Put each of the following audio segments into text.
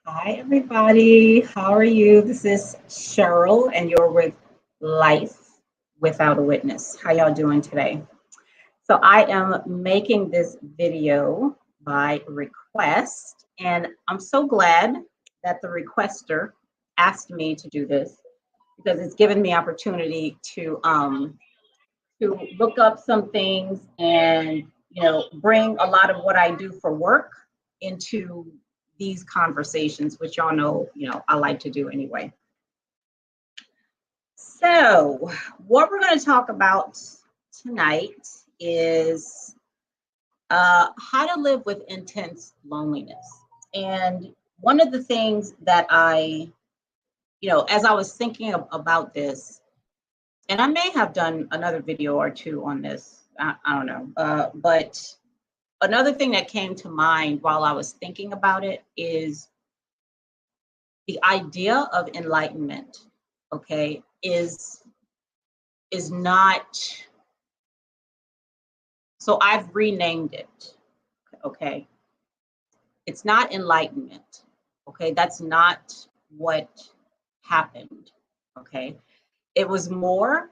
Hi, everybody. How are you? This is Cheryl, and you're with Life Without a Witness. How y'all doing today? So, I am making this video by request, and I'm so glad that the requester asked me to do this because it's given me opportunity to look up some things and bring a lot of what I do for work into these conversations, which y'all know I like to do anyway. So what we're going to talk about tonight is how to live with intense loneliness. And one of the things that as I was thinking about this, and I may have done another video or two on this. I don't know. But another thing that came to mind while I was thinking about it is the idea of enlightenment, okay, is not, so I've renamed it, okay? It's not enlightenment, okay? That's not what happened, okay? It was more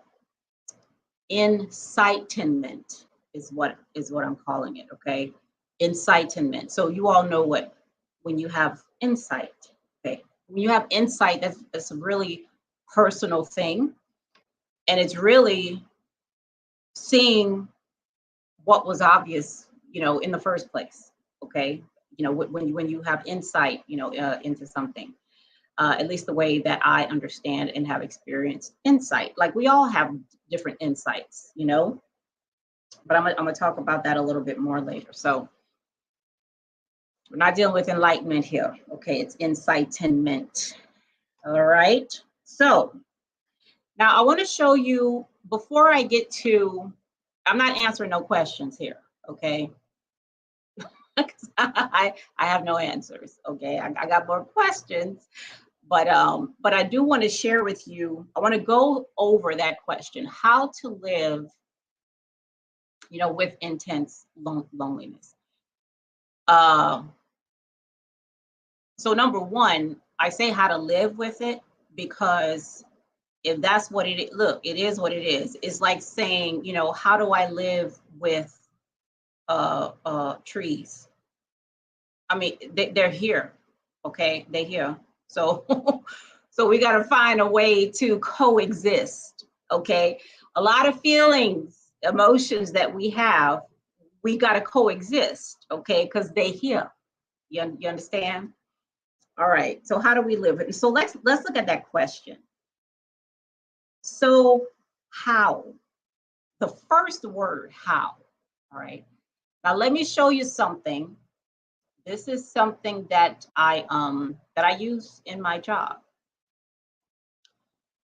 incitement is what I'm calling it, okay? Incitement. So you all know what when you have insight, okay? When you have insight, that's a really personal thing, and it's really seeing what was obvious, in the first place, okay? When you have insight, into something, at least the way that I understand and have experienced insight. Like we all have different insights, but I'm gonna talk about that a little bit more later. So we're not dealing with enlightenment here, okay? It's incitement. All right. So now I want to show you before I get to. I'm not answering no questions here, okay? I have no answers, okay? I got more questions, but I do want to share with you. I want to go over that question: how to live, with intense loneliness. So number one, I say how to live with it because if that's what it is, look, it is what it is. It's like saying, how do I live with trees? I mean, they're here, okay? They're here. So, so we got to find a way to coexist, okay? A lot of feelings, emotions that we got to coexist, okay? Because they're here. You understand? All right. So how do we live it? So let's look at that question. So how? The first word, how? All right. Now let me show you something. This is something that I use in my job.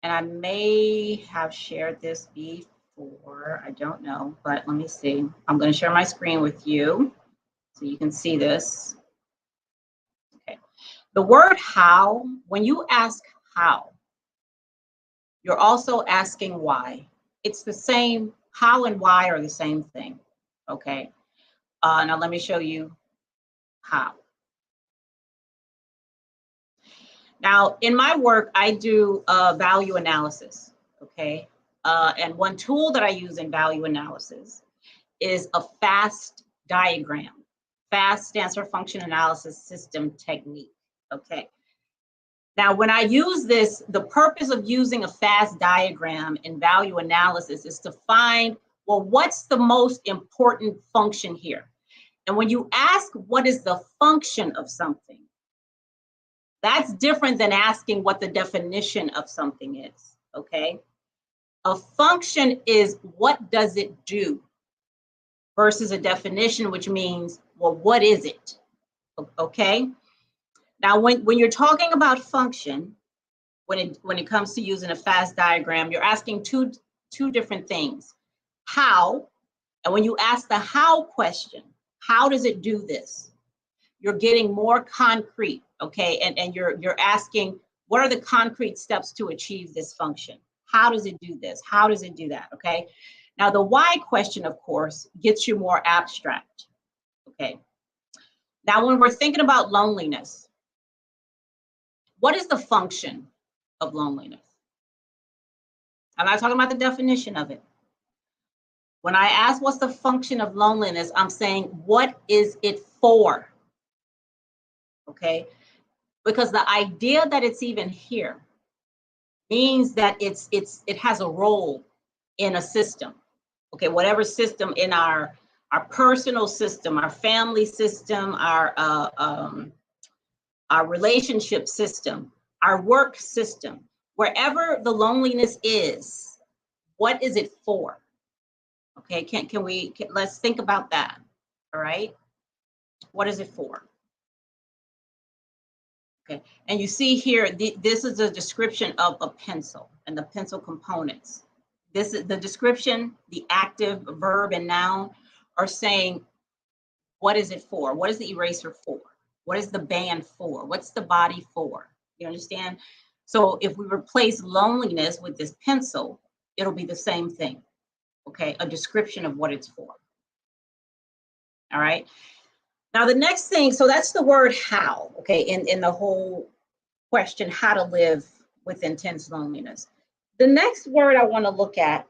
And I may have shared this before. I don't know, but let me see. I'm going to share my screen with you so you can see this. Okay. The word how, when you ask how, you're also asking why. It's the same, how and why are the same thing, okay? Now let me show you how. Now, in my work, I do value analysis, okay? And one tool that I use in value analysis is a FAST diagram. FAST stands for Function Analysis System Technique, okay? Now, when I use this, the purpose of using a FAST diagram in value analysis is to find, well, what's the most important function here? And when you ask what is the function of something, that's different than asking what the definition of something is, okay? A function is what does it do versus a definition, which means, well, what is it, okay? Now, when you're talking about function, when it comes to using a FAST diagram, you're asking two different things. How, and when you ask the how question, how does it do this? You're getting more concrete, okay? And you're asking, what are the concrete steps to achieve this function? How does it do this? How does it do that, okay? Now, the why question, of course, gets you more abstract, okay? Now, when we're thinking about loneliness, What is the function of loneliness? I'm not talking about the definition of it. When I ask what's the function of loneliness, I'm saying, what is it for? Okay? Because the idea that it's even here means that it has a role in a system. Okay, whatever system in our personal system, our family system, our relationship system, our work system, wherever the loneliness is, what is it for? Okay, let's think about that. All right, what is it for? Okay, and you see here, this is a description of a pencil and the pencil components. This is the description, the active, verb, and noun are saying, what is it for? What is the eraser for? What is the band for? What's the body for? You understand? So if we replace loneliness with this pencil, it'll be the same thing. Okay, a description of what it's for. All right. Now the next thing, so that's the word how, okay, in the whole question, how to live with intense loneliness. The next word I want to look at,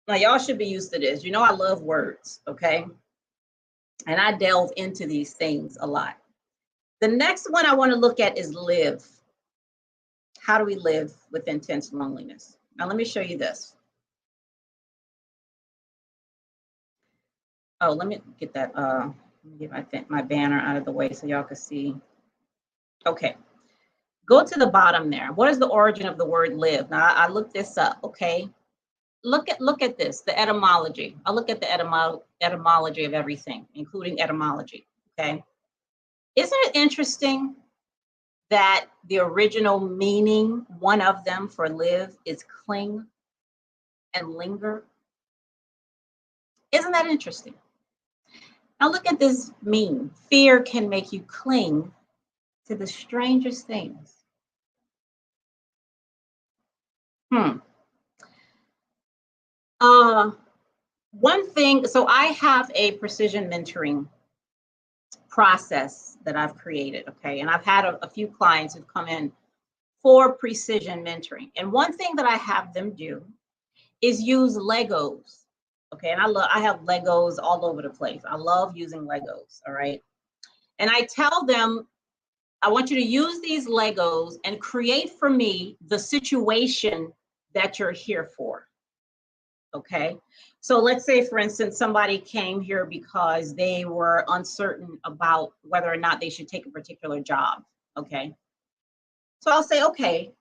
now y'all should be used to this. You know I love words, okay? And I delve into these things a lot. The next one I want to look at is live. How do we live with intense loneliness? Now let me show you this. Oh, let me get that, let me get my banner out of the way so y'all can see. Okay, go to the bottom there. What is the origin of the word live? Now I looked this up, okay? Look at this, the etymology. I'll look at the etymology of everything, including etymology, okay? Isn't it interesting that the original meaning, one of them for live, is cling and linger? Isn't that interesting? Now look at this mean. Fear can make you cling to the strangest things. One thing, so I have a precision mentoring process that I've created, okay? And I've had a few clients who've come in for precision mentoring. And one thing that I have them do is use Legos, okay? And I have Legos all over the place. I love using Legos, all right? And I tell them, I want you to use these Legos and create for me the situation that you're here for, okay? So let's say, for instance, somebody came here because they were uncertain about whether or not they should take a particular job, okay? So I'll say, okay,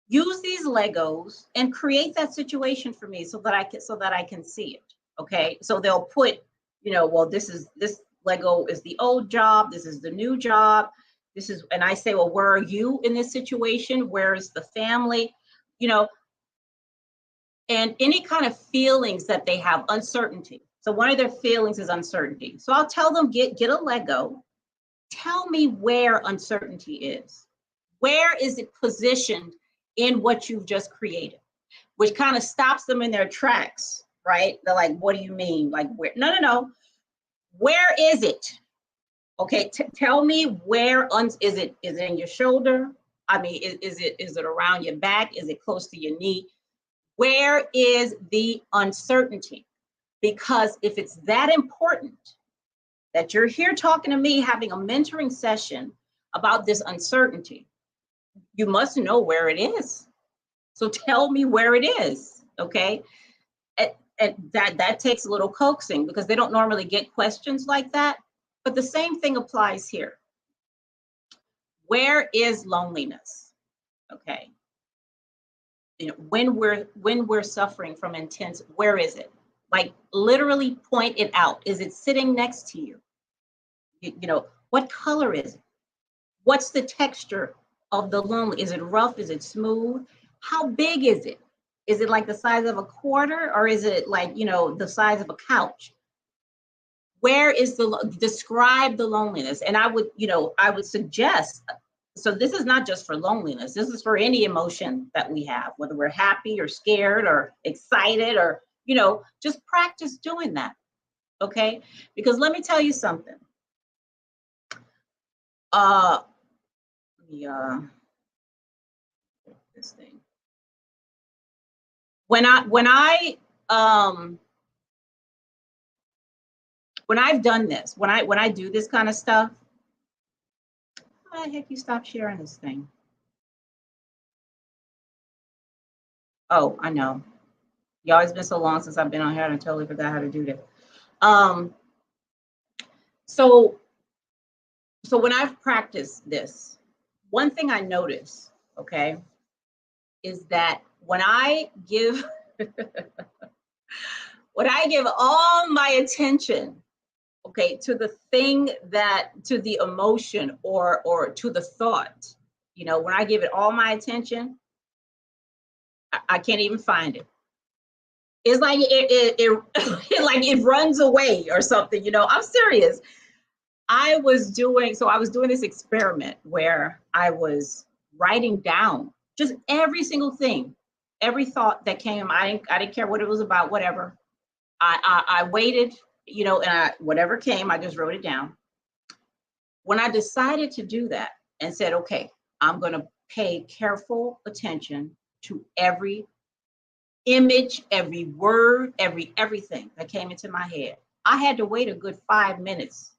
use these Legos and create that situation for me so that I can see it, okay? So they'll put, you know, well, this Lego is the old job, this is the new job, this is, and I say, well, where are you in this situation? Where is the family? You know, and any kind of feelings that they have, uncertainty. So one of their feelings is uncertainty. So I'll tell them, get a Lego, tell me where uncertainty is. Where is it positioned in what you've just created? Which kind of stops them in their tracks, right? They're like, what do you mean? Like, where? No. Where is it? Okay, tell me where, is it in your shoulder? I mean, is it around your back? Is it close to your knee? Where is the uncertainty? Because if it's that important that you're here talking to me, having a mentoring session about this uncertainty, you must know where it is. So tell me where it is, okay? And that takes a little coaxing because they don't normally get questions like that. But the same thing applies here. Where is loneliness? Okay. You know, when we're suffering from intense, where is it? Like literally point it out. Is it sitting next to you? You know, what color is it? What's the texture of the lonely? Is it rough? Is it smooth? How big is it? Is it like the size of a quarter, or is it like, you know, the size of a couch? Where is describe the loneliness? And I would suggest, so this is not just for loneliness, this is for any emotion that we have, whether we're happy or scared or excited or, you know, just practice doing that, okay? Because let me tell you something. me this thing. When I've done this, when I do this kind of stuff, how the heck you stop sharing this thing? Oh, I know. Y'all, it's been so long since I've been on here, I totally forgot how to do this. So when I've practiced this, one thing I notice, okay, is that when I give all my attention, okay, to the thing to the emotion or to the thought, you know, when I give it all my attention, I can't even find it. It's like it runs away or something, you know. I'm serious. I was doing this experiment where I was writing down just every single thing, every thought that came. I didn't care what it was about, whatever. I waited, you know, and whatever came, I just wrote it down. When I decided to do that and said, okay, I'm going to pay careful attention to every image, every word, everything that came into my head, I had to wait a good 5 minutes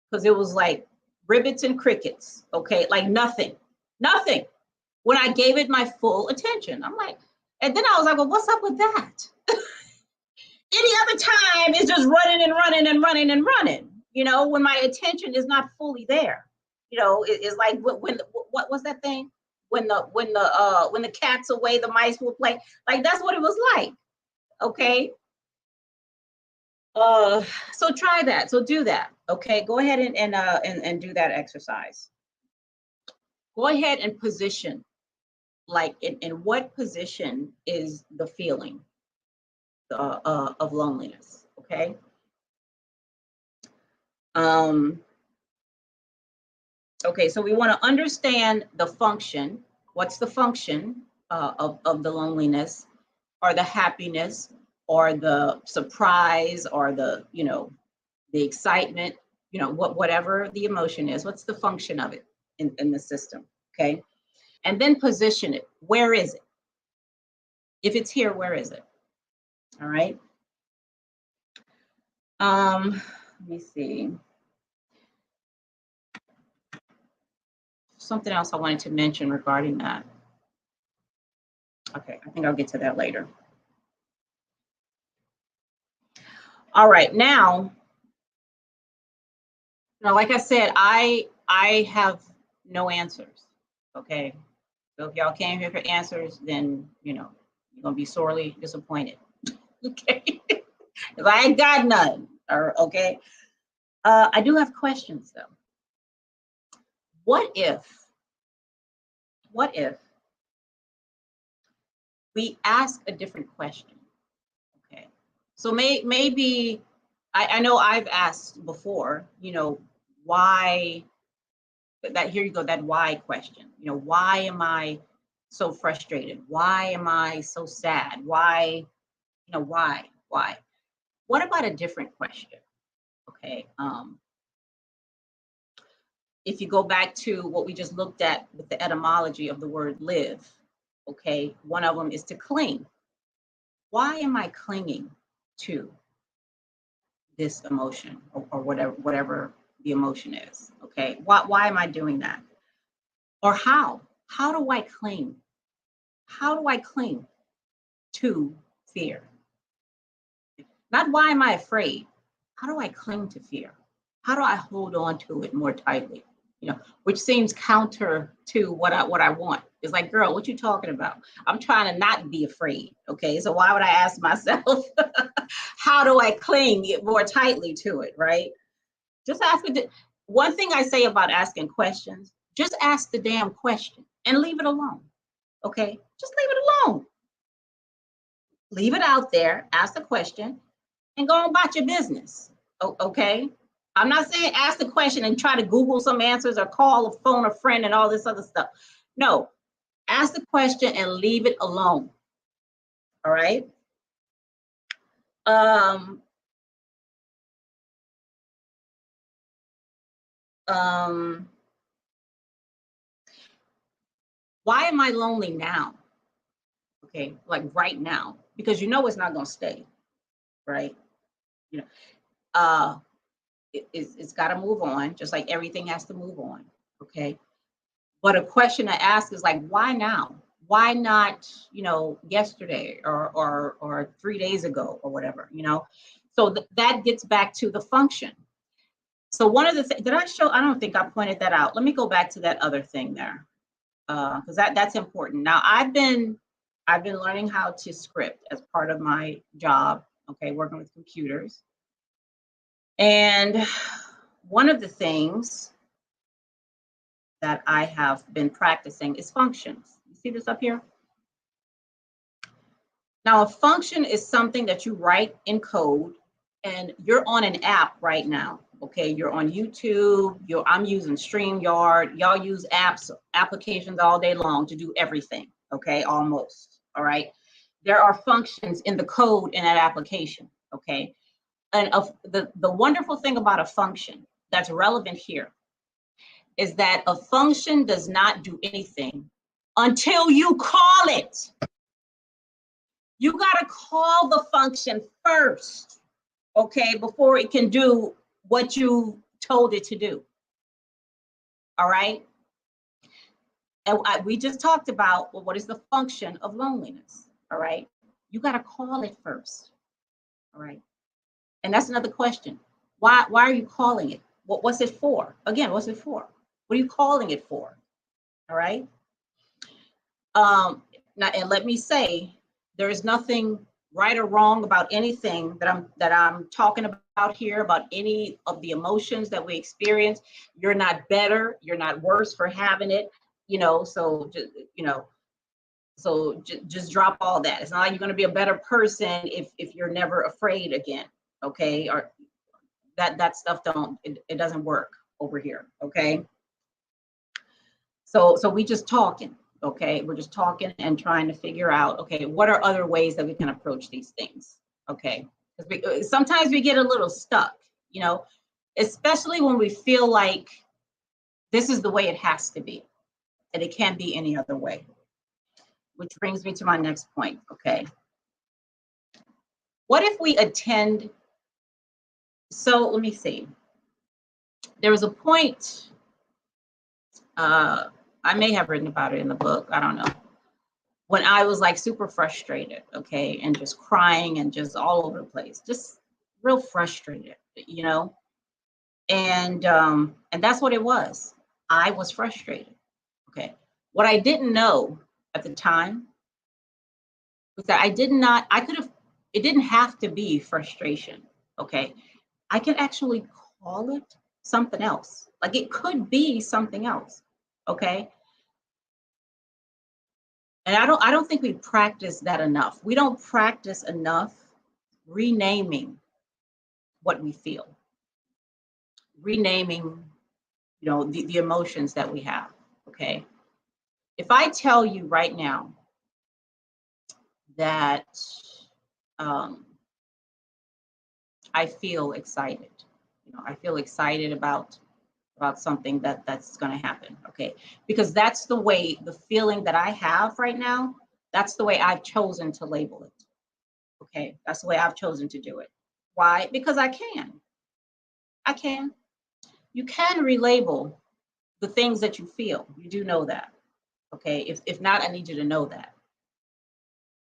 because it was like ribbits and crickets, okay, like nothing. When I gave it my full attention, I'm like, and then I was like, well, what's up with that? Any other time it's just running and running and running and running, you know, when my attention is not fully there. You know, it's like when what was that thing? When the cat's away, the mice will play. Like that's what it was like. Okay. So try that. So do that. Okay. Go ahead and do that exercise. Go ahead and position. Like in what position is the feeling of loneliness? Okay. Okay, so we want to understand the function. What's the function of the loneliness or the happiness or the surprise or the, you know, the excitement, you know, whatever the emotion is, what's the function of it in the system, okay? And then position it. Where is it? If it's here, where is it? All right. Let me see. Something else I wanted to mention regarding that. Okay, I think I'll get to that later. All right, now, like I said, I have no answers. Okay, so if y'all came here for answers, then you know you're gonna be sorely disappointed. Okay, because I ain't got none. Or okay, I do have questions though. What if we ask a different question? Okay, so maybe I know I've asked before. You know, why? That here you go, that why question. You know, why am I so frustrated? Why am I so sad? Why, you know, why? What about a different question? Okay. If you go back to what we just looked at with the etymology of the word live, okay, one of them is to cling. Why am I clinging to this emotion or whatever the emotion is? Okay. Why am I doing that? Or how? How do I cling? How do I cling to fear? Not why am I afraid? How do I cling to fear? How do I hold on to it more tightly? You know, which seems counter to what I want. It's like, girl, what you talking about? I'm trying to not be afraid. Okay, so why would I ask myself, how do I cling more tightly to it? Right? Just ask it. One thing I say about asking questions: just ask the damn question and leave it alone. Okay, just leave it alone. Leave it out there. Ask the question and go on about your business. Okay. I'm not saying ask the question and try to Google some answers or call or phone a friend and all this other stuff. No, ask the question and leave it alone. All right. Um, Why am I lonely now? Okay, like right now, because you know it's not going to stay, right? You know, uh, it's got to move on, just like everything has to move on. Okay, but a question to ask is like, why now? Why not, yesterday or 3 days ago or whatever, So that gets back to the function. So one of the things, did I show? I don't think I pointed that out. Let me go back to that other thing there, because that's important. Now I've been learning how to script as part of my job. Okay, working with computers, and one of the things that I have been practicing is functions. You see this up here? Now, a function is something that you write in code, and you're on an app right now. Okay, you're on YouTube. I'm using StreamYard. Y'all use applications all day long to do everything. Okay, almost. All right. There are functions in the code in that application. Okay, and the wonderful thing about a function that's relevant here is that a function does not do anything until you call it. You got to call the function first, okay, before it can do what you told it to do. All right. And we just talked about, well, what is the function of loneliness? All right. You got to call it first. All right. And that's another question. Why are you calling it? What's it for? Again, what's it for? What are you calling it for? All right. Now, and let me say, there is nothing right or wrong about anything that I'm talking about here, about any of the emotions that we experience. You're not better, you're not worse for having it, so just drop all that. It's not like you're going to be a better person if you're never afraid again, okay? Or that stuff it doesn't work over here, okay? So we just talking. Okay, we're just talking and trying to figure out, okay, what are other ways that we can approach these things? Okay, because sometimes we get a little stuck, especially when we feel like this is the way it has to be, and it can't be any other way. Which brings me to my next point, okay? What if we attend? So let me see. There was a point, I may have written about it in the book, I don't know, when I was like super frustrated, okay, and just crying and just all over the place, just real frustrated, and that's what it was. I was frustrated, okay. What I didn't know at the time was that it didn't have to be frustration, okay. I can actually call it something else. Like it could be something else, okay. And I don't think we practice that enough. We don't practice enough renaming what we feel, renaming, the emotions that we have. Okay. If I tell you right now that I feel excited, I feel excited about something that's going to happen. Okay. Because that's the feeling that I have right now. That's the way I've chosen to label it. Okay. That's the way I've chosen to do it. Why? Because I can. You can relabel the things that you feel. You do know that. Okay. If not, I need you to know that.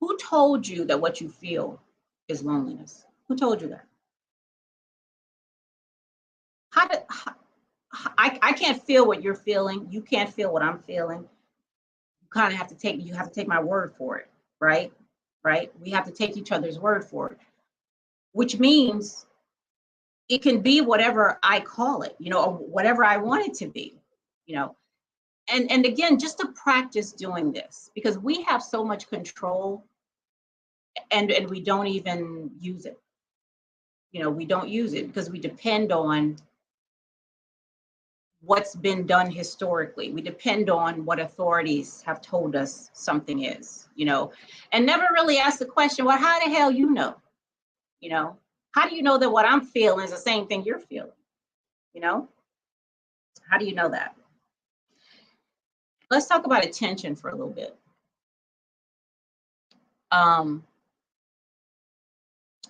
Who told you that what you feel is loneliness? Who told you that? I can't feel what you're feeling. You can't feel what I'm feeling. You have to take my word for it, right? Right? We have to take each other's word for it, which means it can be whatever I call it, or whatever I want it to be, and again, just to practice doing this, because we have so much control and we don't even use it. We don't use it because we depend on what's been done historically. We depend on what authorities have told us something is, and never really ask the question, well, how the hell how do you know that what I'm feeling is the same thing you're feeling? How do you know that? let's talk about attention for a little bit.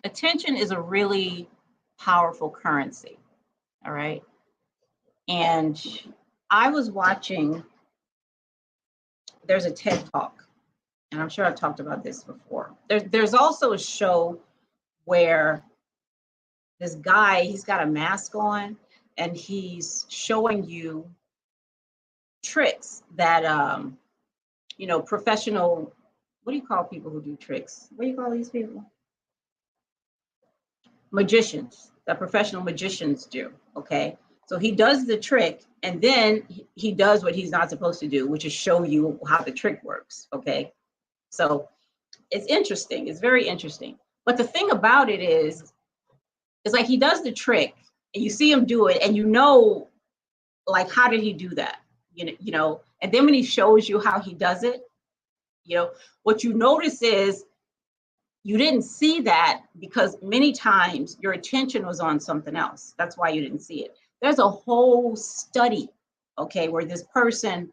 Attention is a really powerful currency, all right? And I was watching, there's a TED Talk, and I'm sure I've talked about this before. There's also a show where this guy, he's got a mask on, and he's showing you tricks that, you know, professional, what do you call people who do tricks? What do you call these people? Magicians, that professional magicians do, okay? So he does the trick, and then he does what he's not supposed to do, which is show you how the trick works, okay? So it's interesting, it's very interesting. But the thing about it is, it's like he does the trick, and you see him do it, and you know, like, how did he do that? You know, and then when he shows you how he does it, you know, what you notice is you didn't see that because many times your attention was on something else. That's why you didn't see it. There's a whole study, okay, where this person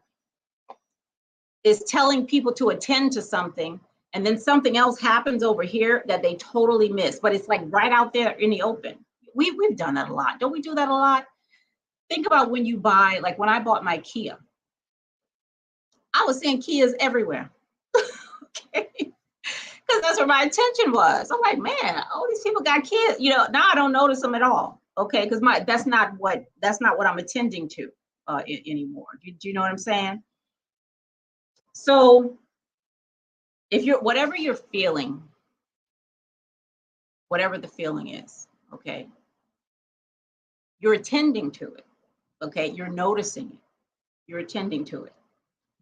is telling people to attend to something, and then something else happens over here that they totally miss, but it's like right out there in the open. We've done that a lot. Don't we do that a lot? Think about when you buy, like when I bought my Kia, I was seeing Kias everywhere. Okay. Because that's where my attention was. I'm like, man, all these people got kids. You know, now I don't notice them at all. Okay, because that's not what I'm attending to anymore. Do you know what I'm saying? So if you're, whatever you're feeling, whatever the feeling is, okay, you're attending to it. Okay, you're noticing it. You're attending to it,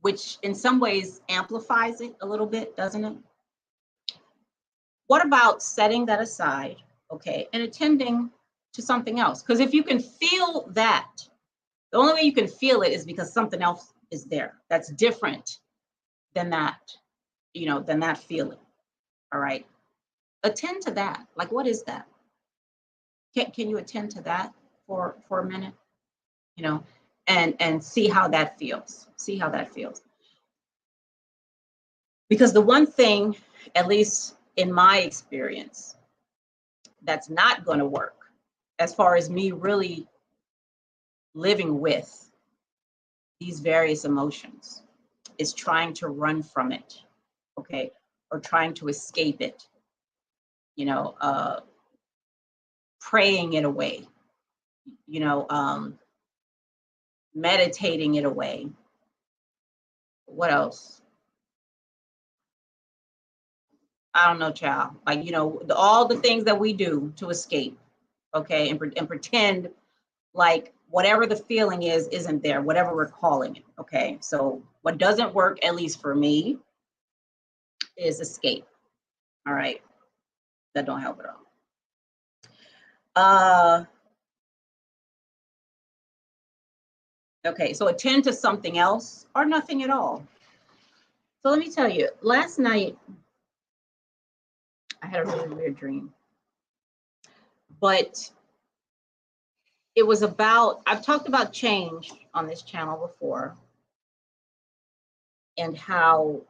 which in some ways amplifies it a little bit, doesn't it? What about setting that aside, okay, and attending to something else? Because if you can feel that, the only way you can feel it is because something else is there that's different than that, you know, than that feeling. All right. Attend to that. Like, what is that? Can you attend to that for a minute? You know, and see how that feels. See how that feels. Because the one thing, at least in my experience, that's not going to work as far as me really living with these various emotions is trying to run from it, okay, or trying to escape it, you know, praying it away, you know, meditating it away. What else? I don't know, child. Like, you know, all the things that we do to escape, okay, and pretend like whatever the feeling is isn't there, whatever we're calling it, okay? So what doesn't work, at least for me, is escape, all right? That don't help at all. Okay, so attend to something else or nothing at all. So let me tell you, last night, I had a really weird dream, but it was about, I've talked about change on this channel before and how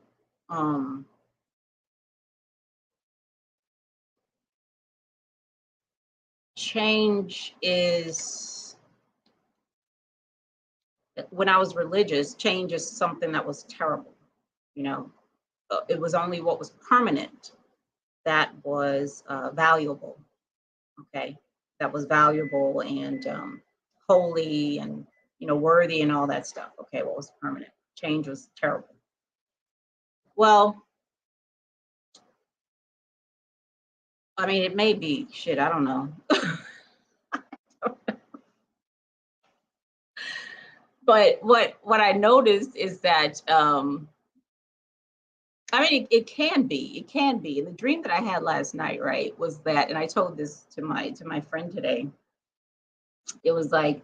change is, when I was religious, change is something that was terrible, you know. It was only what was permanent that was valuable, okay, that was valuable and holy and, you know, worthy and all that stuff, okay, what was permanent. Change was terrible. Well, I mean, it may be, shit, I don't know. But what I noticed is that I mean, it can be. The dream that I had last night, right, was that, and I told this to my friend today. It was like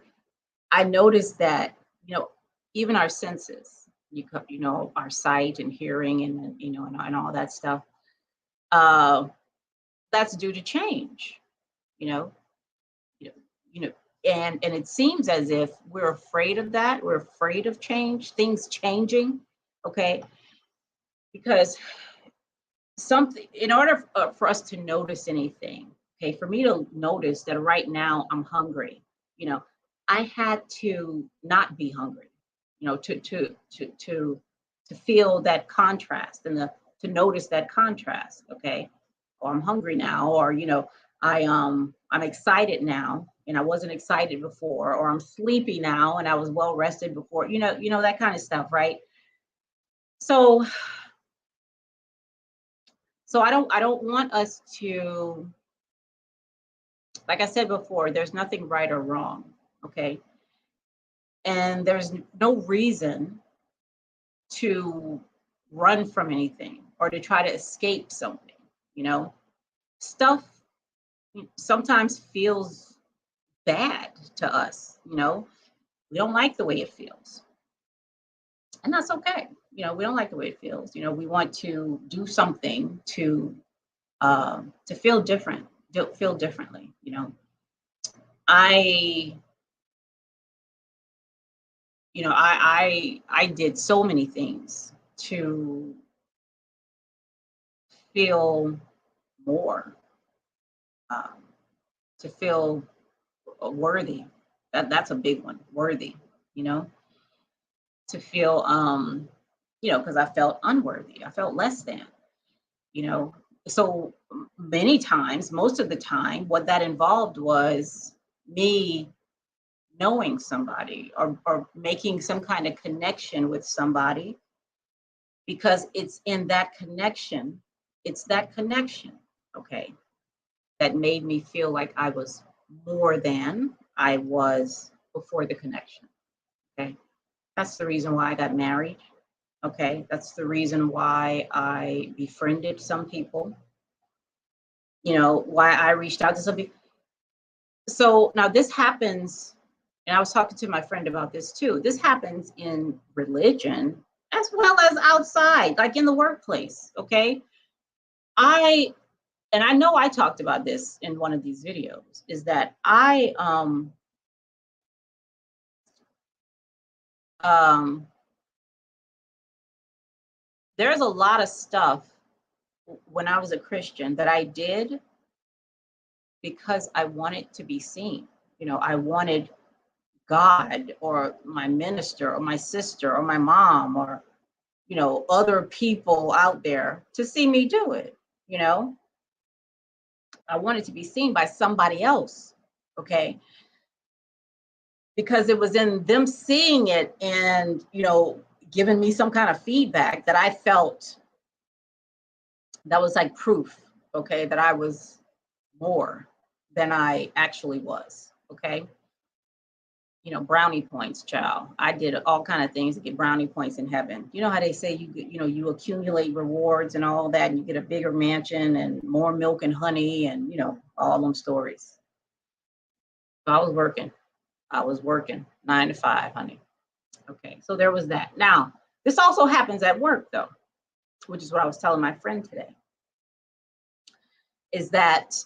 I noticed that, you know, even our senses, you know, our sight and hearing and, you know, and all that stuff, that's due to change. You know, you know, and it seems as if we're afraid of that. We're afraid of change, things changing, okay? Because something, in order for us to notice anything, okay, for me to notice that right now I'm hungry, you know, I had to not be hungry, you know, to feel that contrast and to notice that contrast, okay? Or I'm hungry now, or I'm excited now and I wasn't excited before, or I'm sleepy now and I was well rested before, that kind of stuff, right? So I don't want us to, like I said before, there's nothing right or wrong, okay? And there's no reason to run from anything or to try to escape something, you know? Stuff sometimes feels bad to us, We don't like the way it feels. And that's okay. We don't like the way it feels. We want to do something to feel different, feel differently, I I did so many things to feel more, um, to feel worthy. That's a big one, worthy, you know, to feel, because I felt unworthy. I felt less than, you know. So many times, most of the time, what that involved was me knowing somebody or making some kind of connection with somebody, because it's that connection, okay, that made me feel like I was more than I was before the connection. Okay. That's the reason why I got married. Okay. That's the reason why I befriended some people, why I reached out to some people. So now this happens, and I was talking to my friend about this too. This happens in religion as well as outside, like in the workplace. Okay. And I know I talked about this in one of these videos, is that there's a lot of stuff when I was a Christian that I did because I wanted to be seen. I wanted God or my minister or my sister or my mom or, other people out there to see me do it. I wanted to be seen by somebody else. Okay. Because it was in them seeing it and, giving me some kind of feedback that I felt that was like proof, okay, that I was more than I actually was. Okay. Brownie points, child. I did all kind of things to get brownie points in heaven. You know how they say you accumulate rewards and all that, and you get a bigger mansion and more milk and honey and all them stories. So I was working 9 to 5, honey. Okay, so there was that. Now, this also happens at work though, which is what I was telling my friend today, is that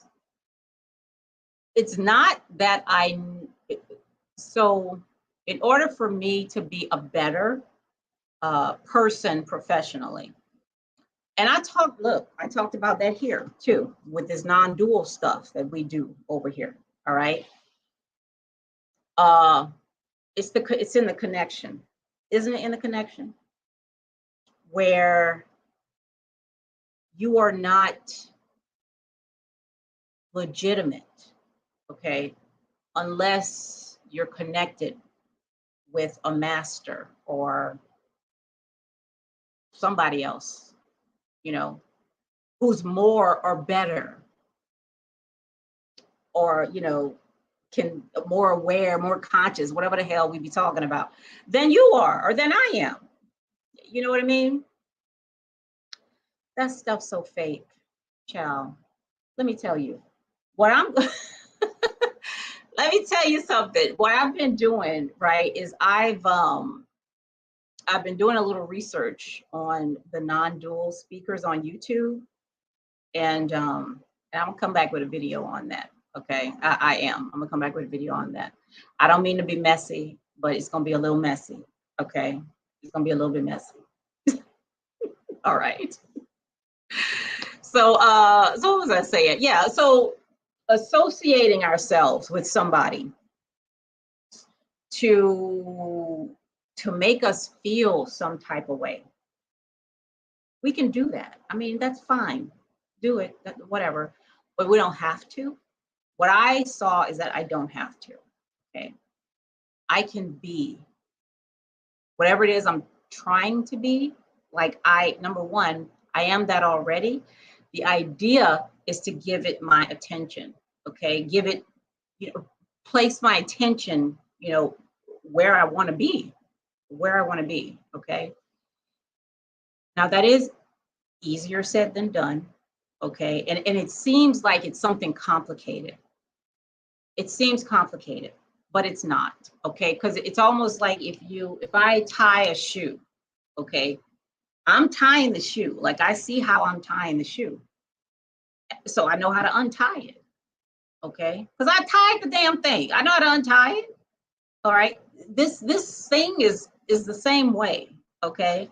it's not that so in order for me to be a better person professionally, and I talked about that here too, with this non-dual stuff that we do over here, all right? It's in the connection, isn't it? In the connection where you are not legitimate, okay, unless you're connected with a master or somebody else, who's more or better, or, can more aware, more conscious, whatever the hell we be talking about, than you are or than I am. You know what I mean? That stuff's so fake, child. Let me tell you what I'm let me tell you something. What I've been doing, right, is I've been doing a little research on the non-dual speakers on YouTube, and I'm gonna come back with a video on that. Okay, I am. I'm gonna come back with a video on that. I don't mean to be messy, but it's going to be a little messy. Okay. It's going to be a little bit messy. All right. So what was I saying? Yeah. So associating ourselves with somebody to make us feel some type of way. We can do that. I mean, that's fine. Do it, whatever. But we don't have to. What I saw is that I don't have to. Okay. I can be whatever it is I'm trying to be. Like number one, I am that already. The idea is to give it my attention. Okay. Give it, place my attention, where I want to be, Okay. Now that is easier said than done. Okay. And it seems like it's something complicated. It seems complicated, but it's not. Okay. Because it's almost like if I tie a shoe, okay, I'm tying the shoe. Like I see how I'm tying the shoe. So I know how to untie it. Okay. Because I tied the damn thing. I know how to untie it. All right. This thing is the same way. Okay.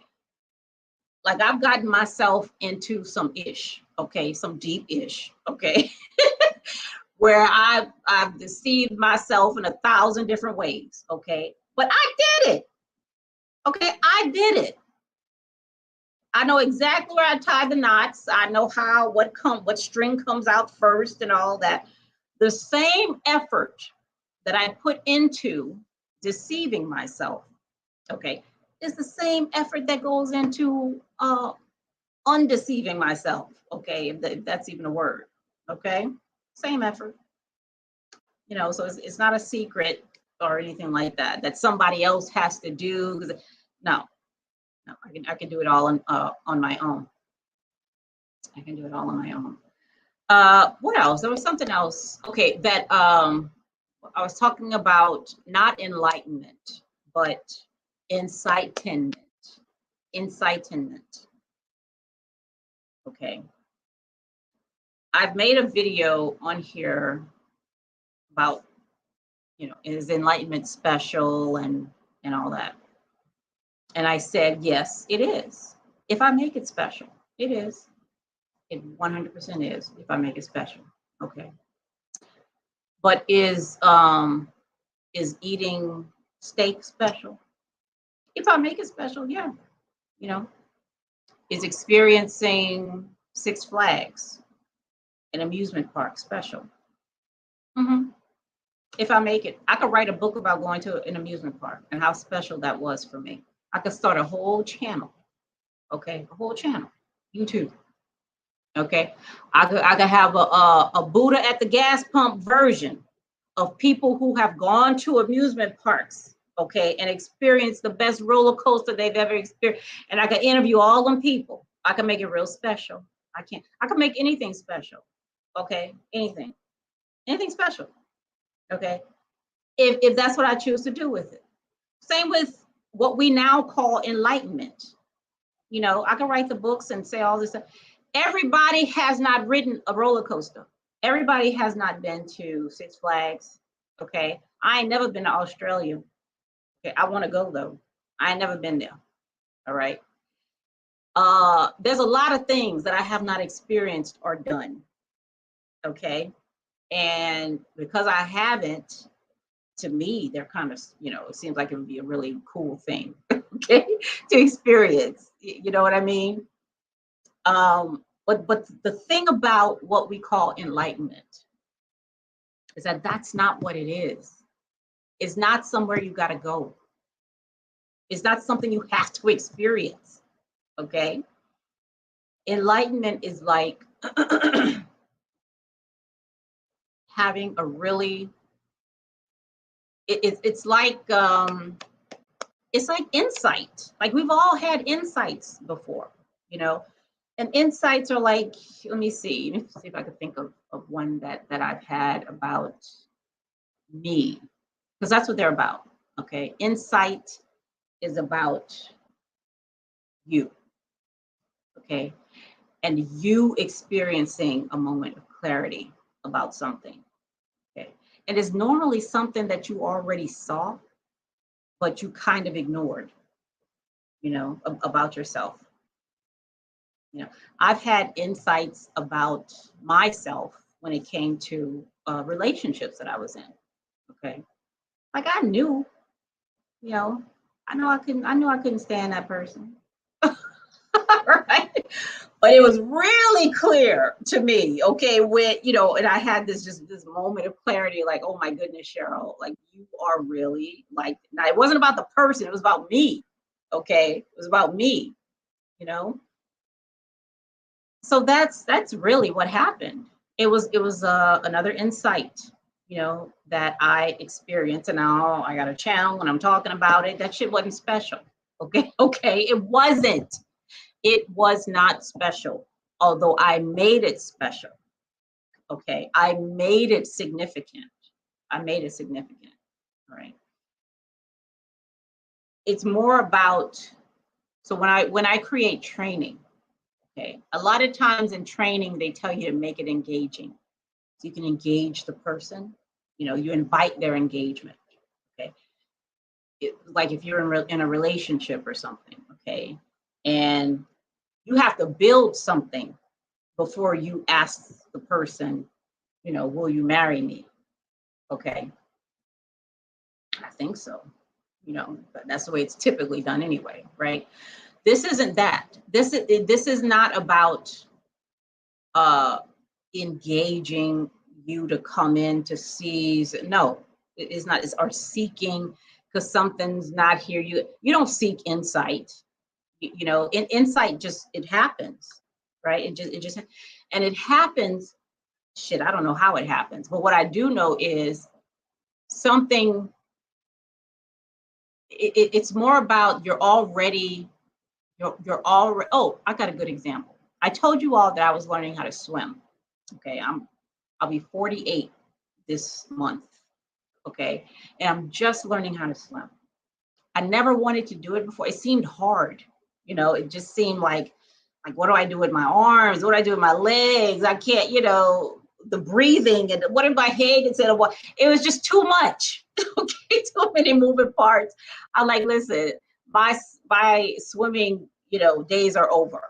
Like I've gotten myself into some ish, okay, some deep ish, okay, where I've deceived myself in 1,000 different ways, okay, but I did it, okay, I did it. I know exactly where I tie the knots. I know what string comes out first and all that. The same effort that I put into deceiving myself, okay, is the same effort that goes into undeceiving myself, okay, if that's even a word, okay, same effort, so it's not a secret or anything like that somebody else has to do. No, I can do it all on my own. I can do it all on my own. What else? There was something else, okay, that I was talking about, not enlightenment, but enlightenment. Okay. I've made a video on here about, is enlightenment special and all that. And I said, yes, it is. If I make it special, it is. It 100% is if I make it special. Okay. But is eating steak special? If I make it special, yeah. Is experiencing Six Flags, an amusement park, special? Mm-hmm. If I make it, I could write a book about going to an amusement park and how special that was for me. I could start a whole channel, okay, a whole channel, YouTube, okay. I could have a Buddha at the gas pump version of people who have gone to amusement parks, okay, and experienced the best roller coaster they've ever experienced. And I could interview all them people. I can make it real special. I can make anything special, okay, anything special, okay. If that's what I choose to do with it. Same with what we now call enlightenment. I can write the books and say all this stuff. Everybody has not ridden a roller coaster. Everybody has not been to Six Flags. Okay. I ain't never been to Australia. Okay. I want to go though. I ain't never been there. All right. There's a lot of things that I have not experienced or done. Okay. And because I haven't, to me, they're kind of, it seems like it would be a really cool thing, okay, to experience. You know what I mean? But the thing about what we call enlightenment is that that's not what it is. It's not somewhere you got to go. It's not something you have to experience, okay? Enlightenment is like having a really, it's like insight. Like we've all had insights before, and insights are like, let me see if I can think of one that I've had about me, because that's what they're about. Okay. Insight is about you. Okay. And you experiencing a moment of clarity about something. Okay. And it's normally something that you already saw, but you kind of ignored, about yourself. I've had insights about myself when it came to relationships that I was in. Okay. Like I knew, I knew I couldn't stand that person. Right. But it was really clear to me, okay, when, and I had this moment of clarity, like, oh my goodness, Cheryl, like you are really like, now it wasn't about the person, it was about me. Okay. It was about me, So that's really what happened. It was another insight, that I experienced, and now I got a channel when I'm talking about it. That shit wasn't special. Okay. Okay. It wasn't. It was not special, although I made it special. Okay. I made it significant. I made it significant. All right. It's more about, so when I create training, okay, a lot of times in training, they tell you to make it engaging. So you can engage the person, you invite their engagement. Okay. Like if you're in a relationship or something, okay, and you have to build something before you ask the person, will you marry me? Okay. I think so. But that's the way it's typically done anyway, right? This isn't that. This is not about engaging you to come in to seize. No, it is not. It's or seeking because something's not here. You don't seek insight. Insight just it happens, right? It just and it happens. Shit, I don't know how it happens, but what I do know is something. It's more about you're already. Oh, I got a good example. I told you all that I was learning how to swim. Okay, I'll be 48 this month. Okay, and I'm just learning how to swim. I never wanted to do it before. It seemed hard. It just seemed like what do I do with my arms? What do I do with my legs? I can't, the breathing and what if my head instead of what? It was just too much. Okay, too many moving parts. I'm like, listen, my swimming, days are over.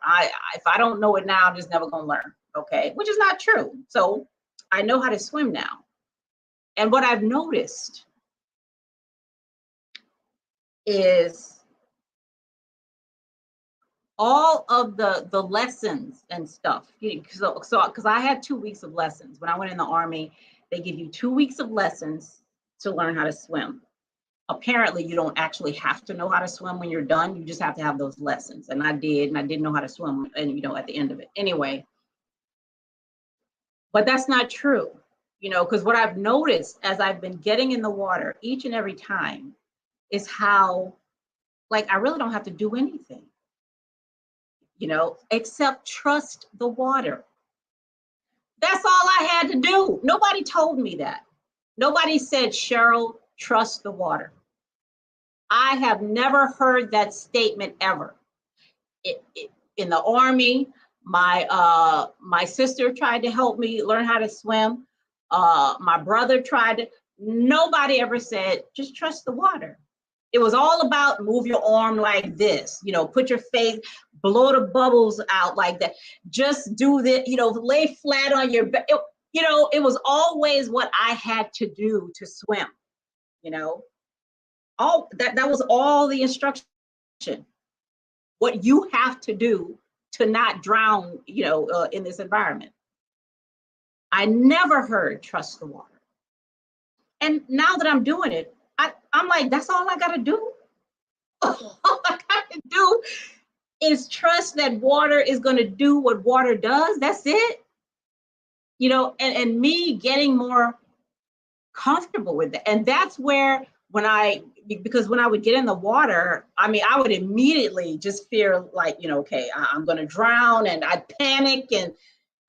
If I don't know it now, I'm just never gonna learn. Okay, which is not true. So I know how to swim now. And what I've noticed is all of the lessons and stuff. So because I had 2 weeks of lessons when I went in the Army, they give you 2 weeks of lessons to learn how to swim. Apparently, you don't actually have to know how to swim when you're done. You just have to have those lessons. And I did know how to swim. And at the end of it, anyway. But that's not true, because what I've noticed as I've been getting in the water each and every time is how, like, I really don't have to do anything. Except trust the water. That's all I had to do. Nobody told me that. Nobody said, Cheryl, trust the water. I have never heard that statement ever. In the Army, my sister tried to help me learn how to swim. My brother tried to. Nobody ever said, just trust the water. It was all about move your arm like this, put your face, blow the bubbles out like that. Just do this, lay flat on your back. It was always what I had to do to swim, all that was all the instruction. What you have to do to not drown, in this environment. I never heard trust the water. And now that I'm doing it, I'm like, that's all I got to do. All I got to do is trust that water is going to do what water does. That's it. And me getting more comfortable with it. And that's where because when I would get in the water, I would immediately just fear like, okay, I'm going to drown, and I'd panic and,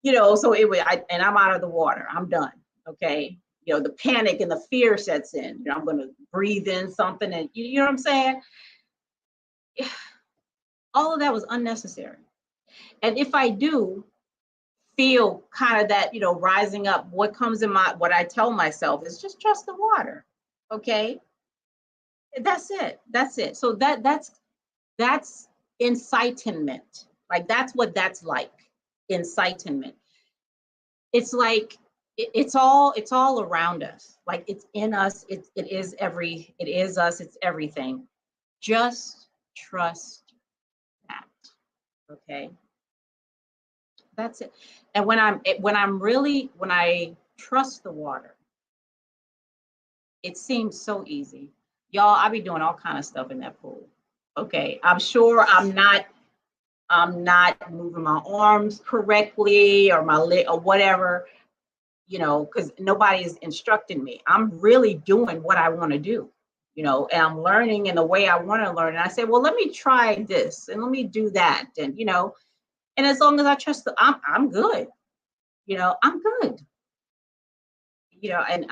so and I'm out of the water. I'm done. Okay. The panic and the fear sets in. I'm going to breathe in something, and you know what I'm saying? All of that was unnecessary. And if I do, feel kind of that, rising up, what comes in what I tell myself is just trust the water. Okay. That's it. That's it. So that's enlightenment. Like that's what that's like. Enlightenment. It's like it's all around us. Like it's in us. It is us. It's everything. Just trust that. Okay. That's it. And when I trust the water, it seems so easy. Y'all, I be doing all kind of stuff in that pool. Okay. I'm sure I'm not moving my arms correctly or my leg or whatever, because nobody is instructing me. I'm really doing what I want to do, and I'm learning in the way I want to learn. And I say, well, let me try this and let me do that. And, and as long as I trust, I'm good. I'm good. And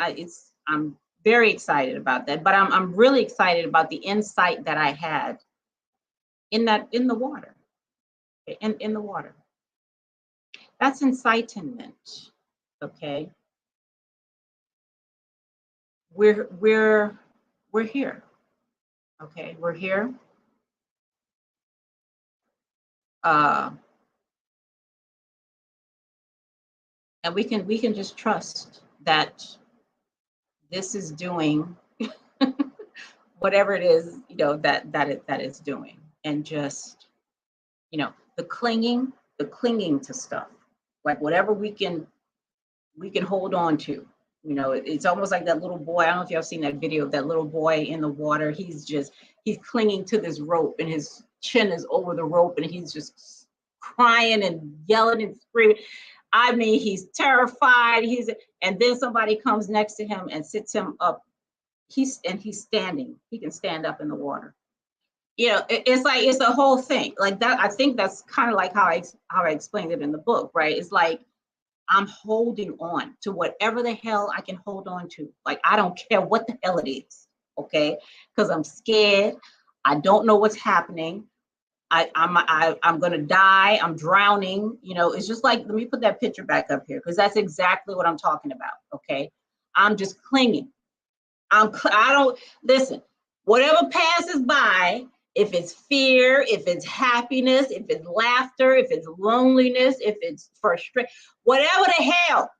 I'm very excited about that. But I'm really excited about the insight that I had in the water. In the water. That's enlightenment. Okay. We're here. Okay, we're here. And we can just trust that this is doing whatever it is, that it's doing. And just, the clinging to stuff, like whatever we can hold on to. It's almost like that little boy. I don't know if y'all seen that video of that little boy in the water. He's clinging to this rope and his chin is over the rope and he's just crying and yelling and screaming. I mean, he's terrified. And then somebody comes next to him and sits him up. He's standing. He can stand up in the water. It's like, it's the whole thing like that. I think that's kind of like how I explained it in the book, right? It's like, I'm holding on to whatever the hell I can hold on to. Like, I don't care what the hell it is, okay? Because I'm scared. I don't know what's happening. I'm gonna die. I'm drowning. It's just like, let me put that picture back up here because that's exactly what I'm talking about. Okay, I'm just clinging. I don't listen. Whatever passes by, if it's fear, if it's happiness, if it's laughter, if it's loneliness, if it's frustration, whatever the hell,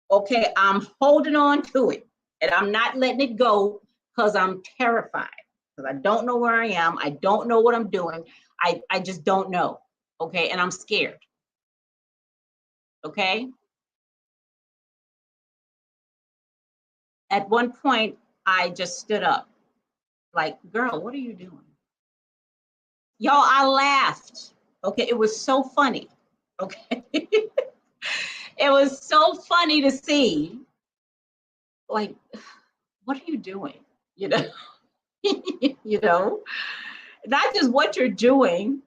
okay, I'm holding on to it and I'm not letting it go because I'm terrified, because I don't know where I am. I don't know what I'm doing. I just don't know, okay, and I'm scared, okay? At one point, I just stood up, like, girl, what are you doing? Y'all, I laughed. Okay, it was so funny. Okay. It was so funny to see. Like, what are you doing? Not just what you're doing,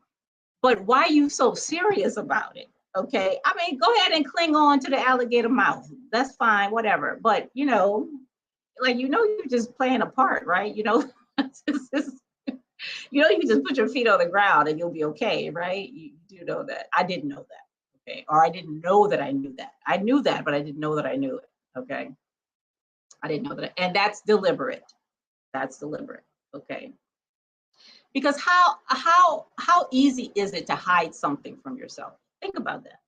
but why are you so serious about it? Okay. I mean, go ahead and cling on to the alligator mouth. That's fine, whatever. But you're just playing a part, right? You can just put your feet on the ground and you'll be okay, right? You do know that. I didn't know that, okay? Or I didn't know that I knew that. I knew that, but I didn't know that I knew it, okay? I didn't know that. And that's deliberate. That's deliberate, okay? Because how easy is it to hide something from yourself? Think about that.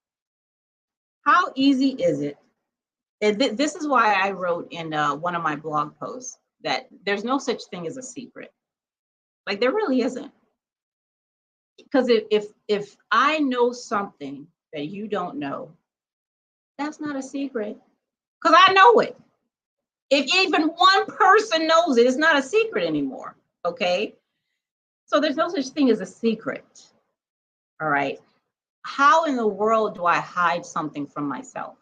How easy is it? And this is why I wrote in one of my blog posts that there's no such thing as a secret. Like, there really isn't. Because if I know something that you don't know, that's not a secret. Because I know it. If even one person knows it, it's not a secret anymore. Okay. So there's no such thing as a secret. All right. How in the world do I hide something from myself?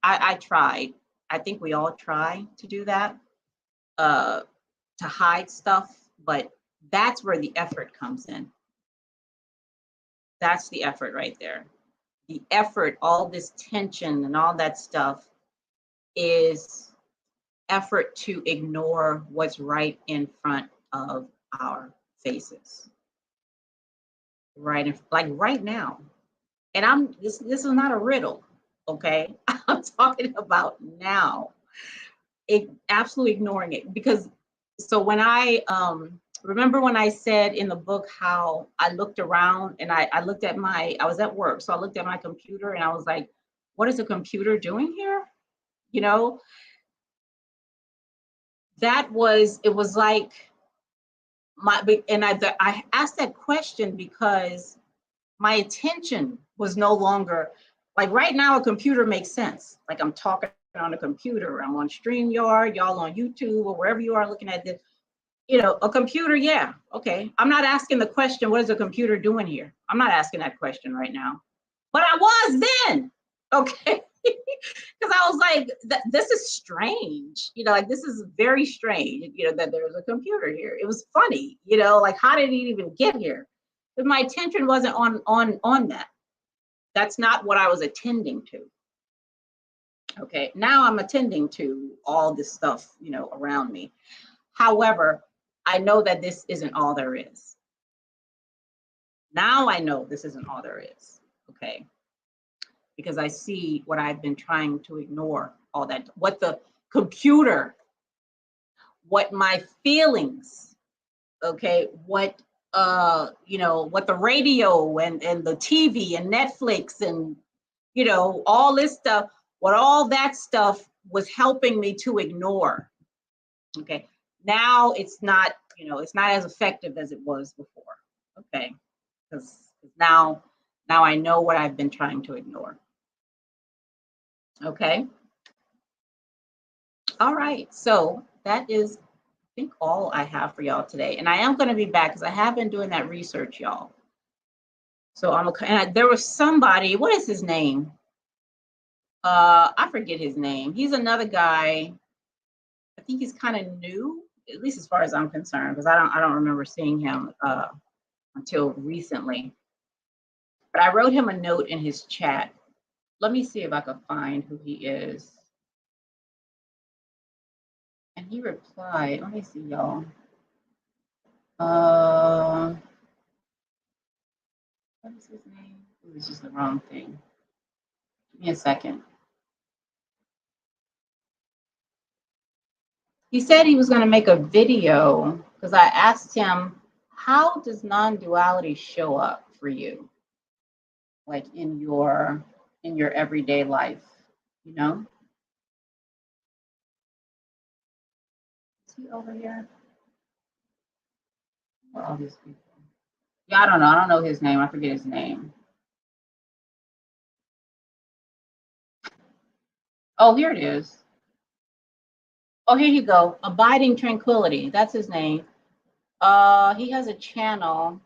I tried. I think we all try to do that, to hide stuff, but that's where the effort comes in. That's the effort right there. The effort, all this tension and all that stuff is effort to ignore what's right in front of our faces. Right, like right now. And this is not a riddle, okay? I'm talking about now. Absolutely ignoring it, because so when I remember when I said in the book how I looked around and I looked at I was at work, so I looked at my computer and I was like, what is a computer doing here? You know, it was like I asked that question because my attention was no longer, like right now a computer makes sense. Like I'm talking on a computer, I'm on StreamYard, y'all on YouTube or wherever you are looking at this. A computer, yeah, okay. I'm not asking the question, what is a computer doing here? I'm not asking that question right now. But I was then, okay? Because I was like, this is strange. Like this is very strange, that there's a computer here. It was funny, like how did it even get here? But my attention wasn't on that. That's not what I was attending to. Okay, now I'm attending to all this stuff, around me. However, I know that this isn't all there is. Now I know this isn't all there is, okay? Because I see what I've been trying to ignore, all that, what the computer, what my feelings, okay, what what the radio and the TV and Netflix and all this stuff, what all that stuff was helping me to ignore. Okay. Now it's not, it's not as effective as it was before. Okay. Because now I know what I've been trying to ignore. Okay. All right. So that is, I think, all I have for y'all today. And I am going to be back because I have been doing that research, y'all. So there was somebody, what is his name? I forget his name. He's another guy. I think he's kind of new, at least as far as I'm concerned, because I don't remember seeing him until recently. But I wrote him a note in his chat. Let me see if I can find who he is. And he replied, let me see, y'all. What is his name? It was just the wrong thing. Give me a second. He said he was going to make a video because I asked him, how does non-duality show up for you? Like in your everyday life, Is he over here? Where are all these people? Yeah, I don't know. I don't know his name. I forget his name. Oh, here it is. Oh, here you go. Abiding Tranquility. That's his name. He has a channel.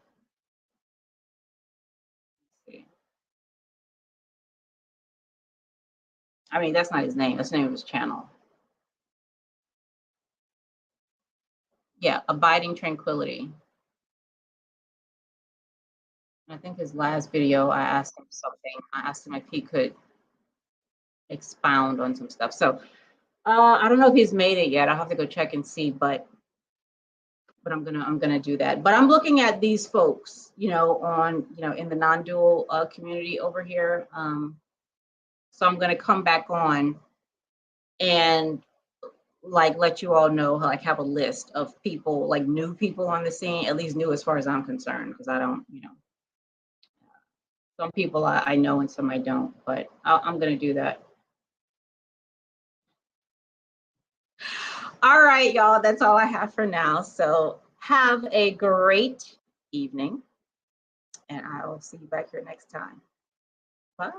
Let's see. I mean, that's not his name. That's the name of his channel. Yeah, Abiding Tranquility. I think his last video, I asked him something. I asked him if he could expound on some stuff. So I don't know if he's made it yet. I'll have to go check and see, but I'm gonna do that. But I'm looking at these folks, on in the non-dual community over here. So I'm gonna come back on and like let you all know, like have a list of people, like new people on the scene, at least new as far as I'm concerned, because I don't, some people I know and some I don't, but I'm gonna do that. All right, y'all, that's all I have for now. So have a great evening, and I will see you back here next time. Bye.